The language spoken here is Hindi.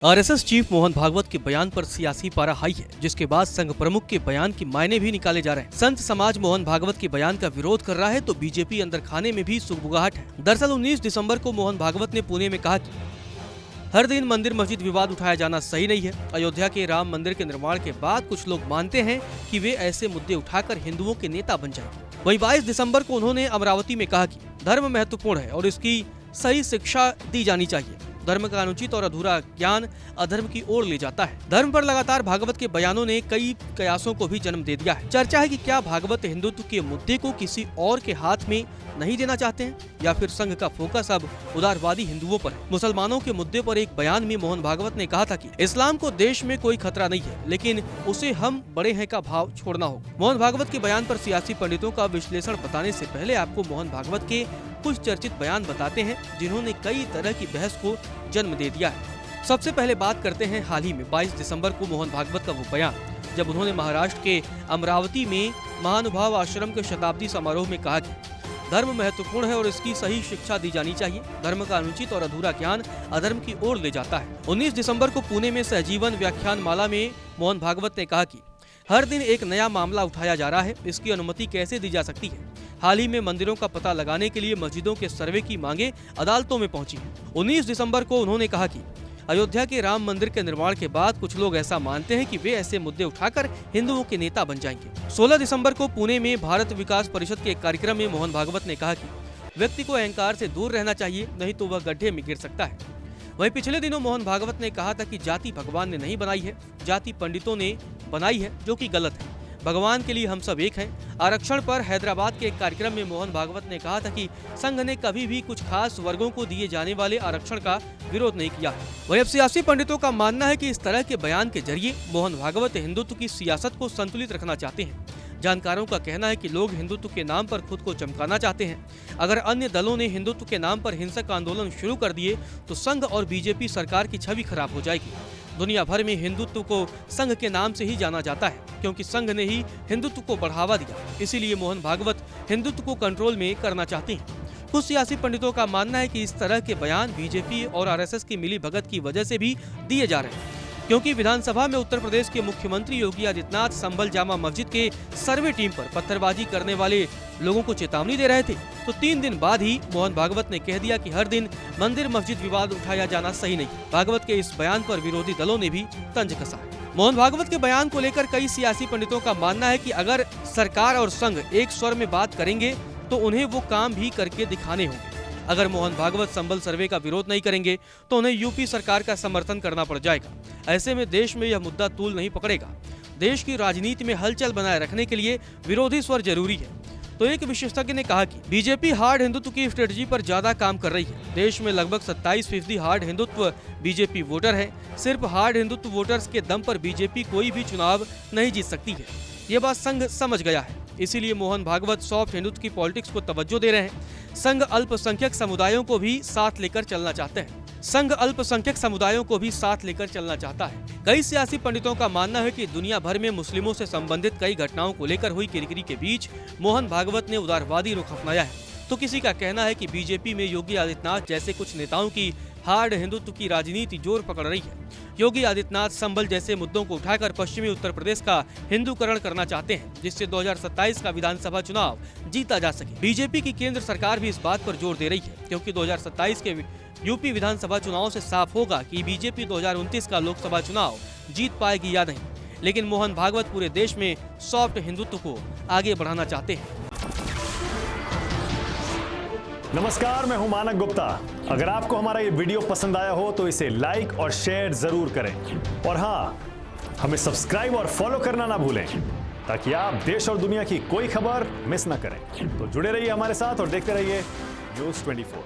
आरएसएस चीफ मोहन भागवत के बयान पर सियासी पारा हाई है, जिसके बाद संघ प्रमुख के बयान के मायने भी निकाले जा रहे हैं। संत समाज मोहन भागवत के बयान का विरोध कर रहा है तो बीजेपी अंदर खाने में भी सुगबुगाहट है। दरअसल 19 दिसंबर को मोहन भागवत ने पुणे में कहा कि हर दिन मंदिर मस्जिद विवाद उठाया जाना सही नहीं है। अयोध्या के राम मंदिर के निर्माण के बाद कुछ लोग मानते हैं कि वे ऐसे मुद्दे उठाकर हिंदुओं के नेता बन जाएंगे। वहीं 22 दिसंबर को उन्होंने अमरावती में कहा कि धर्म महत्वपूर्ण है और इसकी सही शिक्षा दी जानी चाहिए। धर्म का अनुचित और अधूरा ज्ञान अधर्म की ओर ले जाता है। धर्म पर लगातार भागवत के बयानों ने कई कयासों को भी जन्म दे दिया है। चर्चा है कि क्या भागवत हिंदुत्व के मुद्दे को किसी और के हाथ में नहीं देना चाहते हैं या फिर संघ का फोकस अब उदारवादी हिंदुओं पर है। मुसलमानों के मुद्दे पर एक बयान में मोहन भागवत ने कहा था कि इस्लाम को देश में कोई खतरा नहीं है, लेकिन उसे हम बड़े हैं का भाव छोड़ना होगा। मोहन भागवत के बयान पर सियासी पंडितों का विश्लेषण बताने से पहले आपको मोहन भागवत के कुछ चर्चित बयान बताते हैं जिन्होंने कई तरह की बहस को जन्म दे दिया है। सबसे पहले बात करते हैं हाल ही में 22 दिसंबर को मोहन भागवत का वो बयान जब उन्होंने महाराष्ट्र के अमरावती में महानुभाव आश्रम के शताब्दी समारोह में कहा कि धर्म महत्वपूर्ण है और इसकी सही शिक्षा दी जानी चाहिए। धर्म का अनुचित और अधूरा ज्ञान अधर्म की ओर ले जाता है। 19 दिसंबर को पुणे में सहजीवन व्याख्यान माला में मोहन भागवत ने कहा कि हर दिन एक नया मामला उठाया जा रहा है, इसकी अनुमति कैसे दी जा सकती है। हाल ही में मंदिरों का पता लगाने के लिए मस्जिदों के सर्वे की मांगे अदालतों में पहुंची। 19 दिसंबर को उन्होंने कहा कि अयोध्या के राम मंदिर के निर्माण के बाद कुछ लोग ऐसा मानते हैं कि वे ऐसे मुद्दे उठाकर हिंदुओं के नेता बन जाएंगे। 16 दिसंबर को पुणे में भारत विकास परिषद के एक कार्यक्रम में मोहन भागवत ने कहा कि व्यक्ति को अहंकार से दूर रहना चाहिए, नहीं तो वह गड्ढे में गिर सकता है। वहीं पिछले दिनों मोहन भागवत ने कहा था कि जाति भगवान ने नहीं बनाई है, जाति पंडितों ने बनाई है, जो कि गलत है। भगवान के लिए हम सब एक हैं। आरक्षण पर हैदराबाद के एक कार्यक्रम में मोहन भागवत ने कहा था कि संघ ने कभी भी कुछ खास वर्गों को दिए जाने वाले आरक्षण का विरोध नहीं किया है। वहीं अब सियासी पंडितों का मानना है कि इस तरह के बयान के जरिए मोहन भागवत हिंदुत्व की सियासत को संतुलित रखना चाहते हैं। जानकारों का कहना है कि लोग हिंदुत्व के नाम पर खुद को चमकाना चाहते हैं। अगर अन्य दलों ने हिंदुत्व के नाम पर हिंसक आंदोलन शुरू कर दिए तो संघ और बीजेपी सरकार की छवि खराब हो जाएगी। दुनिया भर में हिंदुत्व को संघ के नाम से ही जाना जाता है, क्योंकि संघ ने ही हिंदुत्व को बढ़ावा दिया। इसीलिए मोहन भागवत हिंदुत्व को कंट्रोल में करना चाहते हैं। कुछ सियासी पंडितों का मानना है कि इस तरह के बयान बीजेपी और आरएसएस की मिलीभगत की वजह से भी दिए जा रहे हैं, क्योंकि विधानसभा में उत्तर प्रदेश के मुख्यमंत्री योगी आदित्यनाथ संभल जामा मस्जिद के सर्वे टीम पर पत्थरबाजी करने वाले लोगों को चेतावनी दे रहे थे, तो 3 दिन बाद ही मोहन भागवत ने कह दिया कि हर दिन मंदिर मस्जिद विवाद उठाया जाना सही नहीं। भागवत के इस बयान पर विरोधी दलों ने भी तंज कसा है। मोहन भागवत के बयान को लेकर कई सियासी पंडितों का मानना है कि अगर सरकार और संघ एक स्वर में बात करेंगे तो उन्हें वो काम भी करके दिखाने होंगे। अगर मोहन भागवत संभल सर्वे का विरोध नहीं करेंगे तो उन्हें यूपी सरकार का समर्थन करना पड़ जाएगा। ऐसे में देश में यह मुद्दा तूल नहीं पकड़ेगा। देश की राजनीति में हलचल बनाए रखने के लिए विरोधी स्वर जरूरी है। तो एक विशेषज्ञ ने कहा कि बीजेपी हार्ड हिंदुत्व की स्ट्रेटजी पर ज्यादा काम कर रही है। देश में लगभग 27% हार्ड हिंदुत्व बीजेपी वोटर है। सिर्फ हार्ड हिंदुत्व वोटर्स के दम पर बीजेपी कोई भी चुनाव नहीं जीत सकती है। ये बात संघ समझ गया है, इसीलिए मोहन भागवत सॉफ्ट हिंदुत्व की पॉलिटिक्स को तवज्जो दे रहे हैं। संघ अल्पसंख्यक समुदायों को भी साथ लेकर चलना चाहते हैं। कई सियासी पंडितों का मानना है कि दुनिया भर में मुस्लिमों से संबंधित कई घटनाओं को लेकर हुई किरकिरी के बीच मोहन भागवत ने उदारवादी रुख अपनाया है। तो किसी का कहना है कि बीजेपी में योगी आदित्यनाथ जैसे कुछ नेताओं की हार्ड हिंदुत्व की राजनीति जोर पकड़ रही है। योगी आदित्यनाथ संभल जैसे मुद्दों को उठाकर पश्चिमी उत्तर प्रदेश का हिंदूकरण करना चाहते हैं, जिससे 2027 का विधानसभा चुनाव जीता जा सके। बीजेपी की केंद्र सरकार भी इस बात पर जोर दे रही है, क्योंकि 2027 के यूपी विधानसभा चुनाव से साफ होगा कि बीजेपी 2029 का लोकसभा चुनाव जीत पाएगी या नहीं। लेकिन मोहन भागवत पूरे देश में सॉफ्ट हिंदुत्व को आगे बढ़ाना चाहते हैं। नमस्कार, मैं हूं मानक गुप्ता। अगर आपको हमारा ये वीडियो पसंद आया हो तो इसे लाइक और शेयर जरूर करें, और हाँ, हमें सब्सक्राइब और फॉलो करना ना भूलें, ताकि आप देश और दुनिया की कोई खबर मिस ना करें। तो जुड़े रहिए हमारे साथ और देखते रहिए न्यूज़ 24।